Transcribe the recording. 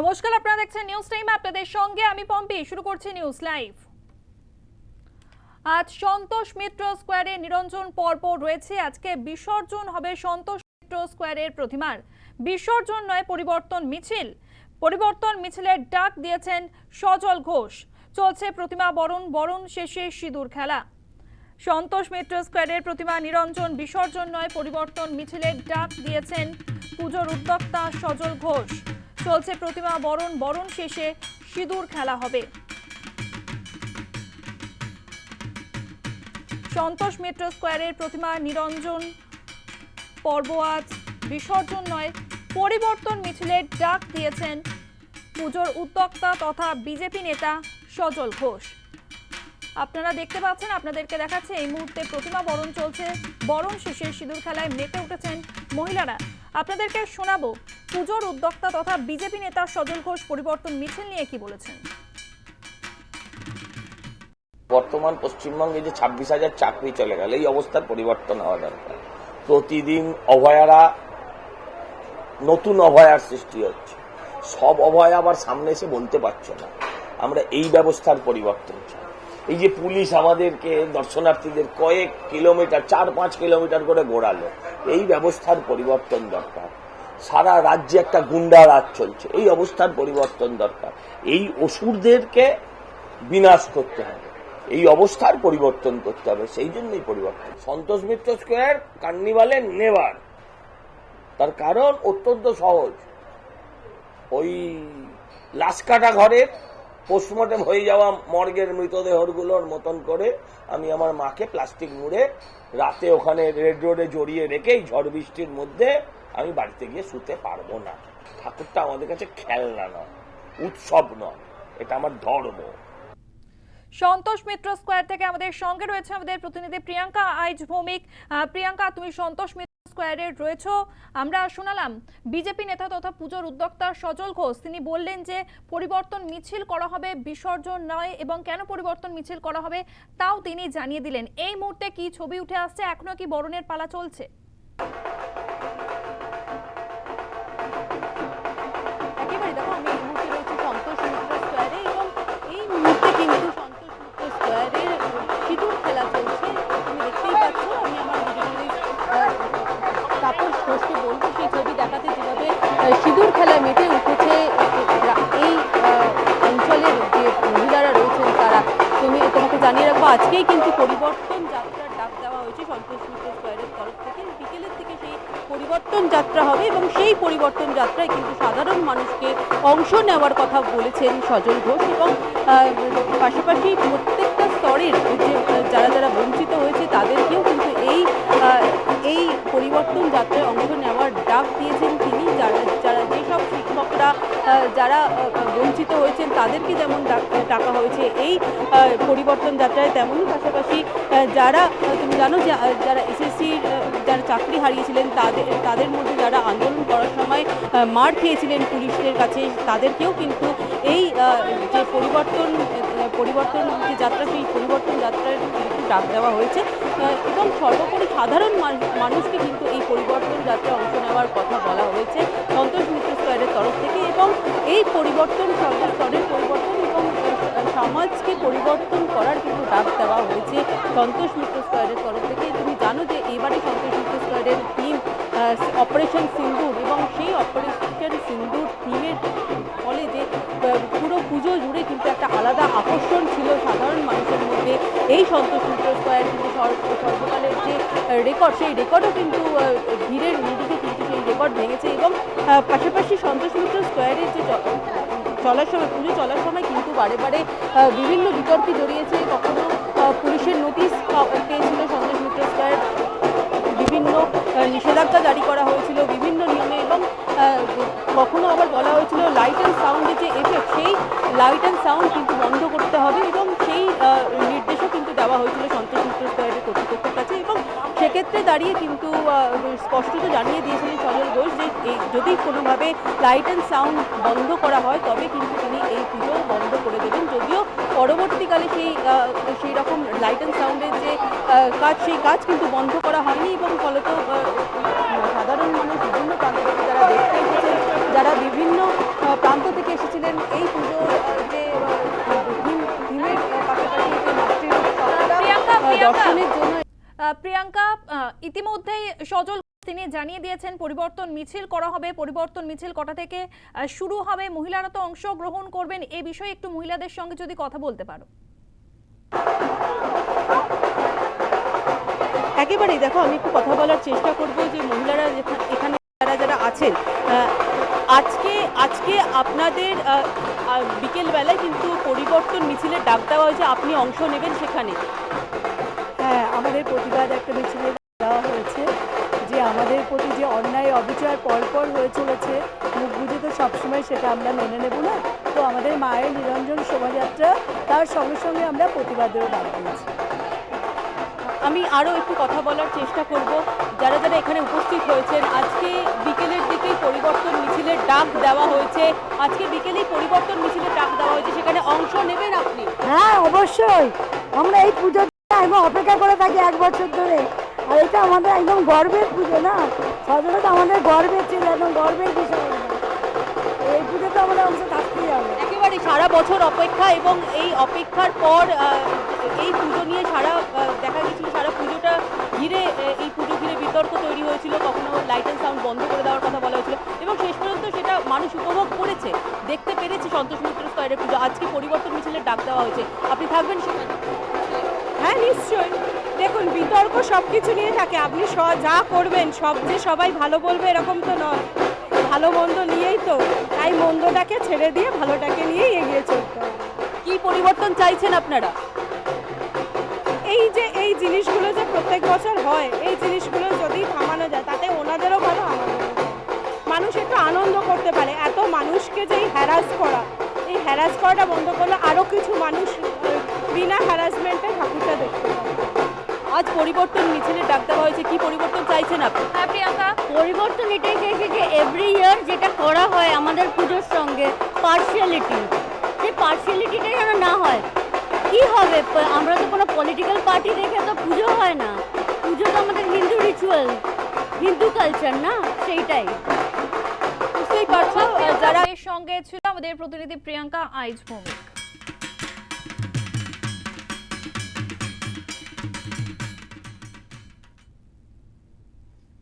নমস্কার, আপনারা দেখছেন নিউজ টাইম। আপনাদের সঙ্গে আমি পম্পি। শুরু করছি নিউজ লাইভ। আজ সন্তোষ মিত্র স্কোয়ারে নিরঞ্জন পর্ব রয়েছে। আজকে বিসর্জন হবে সন্তোষ মিত্র স্কোয়ারের প্রতিমার। বিসর্জন নয়, পরিবর্তন মিছিল। পরিবর্তন মিছিলের ডাক দিয়েছেন সজল ঘোষ। চলছে প্রতিমা বরণ শেষে সিঁদুর খেলা। সন্তোষ মিত্র স্কোয়ারের প্রতিমা নিরঞ্জন বিসর্জন নয়, পরিবর্তন মিছিলের ডাক দিয়েছেন পুজোর উদ্যোক্তা সজল ঘোষ। চলছে প্রতিমা বরণ শেষে সিঁদুর খেলা হবে। সন্তোষ মিত্র স্কোয়ারের প্রতিমা নিরঞ্জন পর্ব আজ বিসর্জন নয়, পরিবর্তন মিছিলের ডাক দিয়েছেন পুজোর উদ্যোক্তা তথা বিজেপি নেতা সজল ঘোষ। আপনারা দেখতে পাচ্ছেন, আপনাদেরকে দেখাচ্ছে এই মুহূর্তে প্রতিমা বরণ চলছে। বরণ শেষে সিঁদুর খেলায় মেতে উঠেছেন মহিলারা। আপনাদেরকে শোনাবো পুজোর উদ্যোক্তা তথা বিজেপি নেতা সজল ঘোষ পরিবর্তন মিছিল নিয়ে কি বলেছেন। বর্তমান পশ্চিমবঙ্গে যে 26,000 চাকরি চলে গেল, এই অবস্থার পরিবর্তন হওয়া দরকার। প্রতিদিন অভয়ারা নতুন অভয়ার সৃষ্টি হচ্ছে, সব অভয়া আবার সামনে এসে বলতে পারছে না। আমরা এই ব্যবস্থার পরিবর্তন চাই। এই যে পুলিশ আমাদেরকে দর্শনার্থীদের কয়েক কিলোমিটার 4-5 কিলোমিটার করে ঘোরালো, এই ব্যবস্থার পরিবর্তন দরকার। সারা রাজ্যে একটা গুন্ডা রাজ চলছে, এই অবস্থার পরিবর্তন দরকার। এই অসুরদেরকে বিনাশ করতে হবে, এই অবস্থার পরিবর্তন করতে হবে। সেই জন্যই পরিবর্তন। সন্তোষ মিত্র স্কোয়ার কার্নিভালে নেভার, তার কারণ অত্যন্ত সহজ। ওই লাশ কাটা ঘরের পোস্টমর্টম হয়ে যাওয়া মর্গের মৃতদেহগুলোর মতন করে আমি আমার মাকে প্লাস্টিক মুড়ে রাতে ওখানে রেড রোডে জড়িয়ে রেখে ঝড় বৃষ্টির মধ্যে আমি বাড়িতে গিয়ে শুতে পারবো না। ঠাকুরটা আমাদের কাছে খেলনা নয়, উৎসব নয়, এটা আমার ধর্ম। সন্তোষ মিত্র স্কোয়ার থেকে আমাদের সঙ্গে রয়েছে আমাদের প্রতিনিধি প্রিয়াঙ্কা আইচ ভৌমিক। প্রিয়াঙ্কা, তুমি সন্তোষ মিত্র স্কোয়ারে রয়েছো। আমরা শোনালাম বিজেপি নেতা তথা পুজোর উদ্যোক্তা সজল ঘোষ, তিনি বললেন যে পরিবর্তন মিছিল করা হবে, বিসর্জন নয়, এবং কেন পরিবর্তন মিছিল করা হবে তাও তিনি জানিয়ে দিলেন। এই মুহূর্তে কি ছবি উঠে আসছে? এখনো কি বরণের পালা চলছে? একেবারে দেখো, আমি এই মুহূর্তে রয়েছি সন্তোষ মিত্র স্কোয়ারে এবং এই মুহূর্তে কিন্তু সন্তোষ মিত্র স্কোয়ারের সিঁদুর খেলা চলছে। তুমি দেখতেই পাচ্ছ, আমি আমার তাপস ঘোষকে বলবো সেই ছবি দেখাতে, যেভাবে সিঁদুর খেলা মেতে উঠেছে এই অঞ্চলের যে মহিলারা রয়েছেন তারা। তোমাকে জানিয়ে রাখবো, আজকেই কিন্তু পরিবর্তন যাত্রার ডাক দেওয়া হয়েছে সন্তোষ মিত্র স্কোয়ারের তরফ থেকে। বিকেলের থেকে সেই পরিবর্তন যাত্রা হবে এবং সেই পরিবর্তন যাত্রায় কিন্তু সাধারণ মানুষকে অংশ নেওয়ার কথা বলেছেন সজল ঘোষ। এবং পাশাপাশি প্রত্যেকটা স্তরের যে যারা বঞ্চিত হয়েছে তাদেরকেও কিন্তু এই পরিবর্তন যাত্রায় অংশ নেওয়ার ডাক দিয়েছেন তিনি। যারা যেসব শিক্ষকরা যারা বঞ্চিত হয়েছেন তাদেরকে যেমন ডাকা হয়েছে এই পরিবর্তন যাত্রায়, তেমনই পাশাপাশি যারা তুমি জানো যারা এসএসসির যারা চাকরি হারিয়েছিলেন তাদের মধ্যে যারা আন্দোলন করার সময় মার খেয়েছিলেন পুলিশের কাছে, তাদেরকেও কিন্তু এই যে পরিবর্তন যে যাত্রা, সেই পরিবর্তন যাত্রার কিন্তু ডাক দেওয়া হয়েছে। এবং সর্বোপরি সাধারণ মানুষকে কিন্তু এই পরিবর্তন যাত্রায় অংশ নেওয়ার কথা বলা হয়েছে সন্তোষ মিত্র স্কোয়ারের তরফ থেকে। এবং এই পরিবর্তন সর্বস্তরের পরিবর্তন এবং সমাজকে পরিবর্তন করার কিন্তু ডাক দেওয়া হয়েছে সন্তোষ মিত্র স্কোয়ারের তরফ থেকে। তুমি জানো যে এবারে সন্তোষ মিত্র স্কোয়ারের থিম অপারেশন সিন্দুর, এবং সেই অপারেশন সিন্দুর থিমের ফলে যে পুরো পুজো জুড়ে কিন্তু একটা আলাদা আকর্ষণ ছিল সাধারণ মানুষের মধ্যে। এই সন্তোষ মিত্র স্কোয়ার কিন্তু সর্বকালের যে রেকর্ড, সেই রেকর্ডও কিন্তু ভিড়ের নিরিখে কিন্তু সেই রেকর্ড ভেঙেছে। এবং পাশাপাশি সন্তোষ মিত্র স্কোয়ারের যে পুজো চলার সময় কিন্তু বারে বারে বিভিন্ন বিতর্কে জড়িয়েছে। কখনো পুলিশের নোটিশ পেয়েছিল সন্তোষ মিত্র স্কোয়ার, বিভিন্ন নিষেধাজ্ঞা জারি করা হয়েছিল বিভিন্ন নিয়মে, এবং কখনো আবার বলা হয়েছিল লাইট অ্যান্ড সাউন্ডের যে এফেক্ট, সেই লাইট অ্যান্ড সাউন্ড কিন্তু বন্ধ করতে হবে, এবং সেই নির্দেশও কিন্তু দেওয়া হয়েছিল সন্তোষ মিত্র স্কোয়ারের কর্তৃপক্ষের কাছে। এবং সেক্ষেত্রে দাঁড়িয়ে কিন্তু স্পষ্টত জানিয়ে দিয়েছিলেন সজল ঘোষ যে যদি কোনোভাবে লাইট অ্যান্ড সাউন্ড বন্ধ করা হয় তবে কিন্তু তিনি এই পুজো বন্ধ করে দেবেন। যদিও পরবর্তীকালে সেই রকম লাইট অ্যান্ড সাউন্ডের যে কাজ, সেই কাজ কিন্তু বন্ধ করা হয়নি। এবং ফলত সাধারণ মানুষ বিভিন্ন প্রান্ত থেকে যারা দেখতে এসেছেন, যারা বিভিন্ন প্রান্ত থেকে প্রিয়াঙ্কা, ইতিমধ্যেই সজল তিনি জানিয়ে দিয়েছেন পরিবর্তন মিছিল করা হবে। পরিবর্তন মিছিল কটা থেকে শুরু হবে, মহিলারা তো অংশগ্রহণ করবেন, এই বিষয়ে একটু মহিলাদের সঙ্গে যদি কথা বলতে পারো। একেবারেই দেখো, আমি একটু কথা বলার চেষ্টা করব যে মহিলারা এখানে যারা আছেন, আজকে আজকে আপনাদের বিকেল বেলায় কিন্তু পরিবর্তন মিছিলের ডাক দেওয়া হয়েছে, আপনি অংশ নেবেন সেখানে। হ্যাঁ, আমাদের প্রতিবাদ একটা মিছিলে দেওয়া হয়েছে যে আমাদের প্রতি যে অন্যায় অবিচার পরপর হয়ে চলেছে, মুখ বুঝে তো সবসময় সেটা আমরা মেনে নেব না। তো আমাদের মায়ের নিরঞ্জন শোভাযাত্রা, তার সঙ্গে সঙ্গে আমরা প্রতিবাদেরও ডাক দিয়েছি। আমি আরও একটু কথা বলার চেষ্টা করব যারা যারা এখানে উপস্থিত হয়েছেন। আজকে বিকেলের দিকেই পরিবর্তন মিছিলের ডাক দেওয়া হয়েছে, আজকে বিকেলেই পরিবর্তন মিছিলের ডাক দেওয়া হয়েছে, সেখানে অংশ নেবেন আপনি? হ্যাঁ, অবশ্যই। আমরা এই পুজোর একদম অপেক্ষা করে থাকি 1 বছর ধরে, আর এটা আমাদের একদম গর্বের পুজো না, সজলতা আমাদের গর্বের ছিল, একদম গর্বের বিষয়। এই পুজোতে আমরা অংশ থাকতেই হবে। একেবারে সারা বছর অপেক্ষা, এবং এই অপেক্ষার পর এই পুজো নিয়ে দেখা গেছিল সারা পুজোটা ঘিরে, এই পুজো ঘিরে বিতর্ক তৈরি হয়েছিল, কখনো লাইট অ্যান্ড সাউন্ড বন্ধ করে দেওয়ার কথা বলা হয়েছিল, এবং শেষ পর্যন্ত সেটা মানুষ উপভোগ করেছে, দেখতে পেরেছে সন্তোষ মিত্র স্কয়ারের পুজো। আজকে পরিবর্তন মিছিলের ডাক দেওয়া হয়েছে, আপনি থাকবেন সেখানে? হ্যাঁ, নিশ্চয়ই। দেখুন, বিতর্ক সব কিছু নিয়ে থাকে, আপনি যা করবেন সব যে সবাই ভালো বলবে এরকম তো নয়, ভালো মন্দ নিয়েই তো, তাই মন্দটাকে ছেড়ে দিয়ে ভালোটাকে নিয়েই এগিয়ে চলতে হবে। কি পরিবর্তন চাইছেন আপনারা? এই জিনিসগুলো যে প্রত্যেক বছর হয়, এই জিনিসগুলো যদি থামানো যায় তাতে ওনাদেরও ভালো, আমাদেরও ভালো। মানুষ একটু আনন্দ করতে পারে, এত মানুষকে যে এই হ্যারাস করাটা বন্ধ করলে আরও কিছু মানুষ বিনা হ্যারাসমেন্টে ঠাকুরটা দেখতে পাবে। আজ পরিবর্তন মিছিলের ডাক দেওয়া হয়েছে, কি পরিবর্তন চাইছেন আপনি? হ্যাঁ প্রিয়াঙ্কা, পরিবর্তন এটাই চাইছে যে এভরি ইয়ার যেটা করা হয় আমাদের পুজোর সঙ্গে পার্শিয়ালিটি, সেই পার্শিয়ালিটিটা যেন না হয়। কি হবে, আমরা তো কোনো পলিটিক্যাল পার্টি দেখে তো পুজো হয় না, পুজো তো আমাদের হিন্দু রিচুয়াল, হিন্দু কালচার না, সেইটাই। বুঝতেই পারছো যারা সঙ্গে ছিল আমাদের প্রতিনিধি প্রিয়াঙ্কা আইজ ভৌমিক।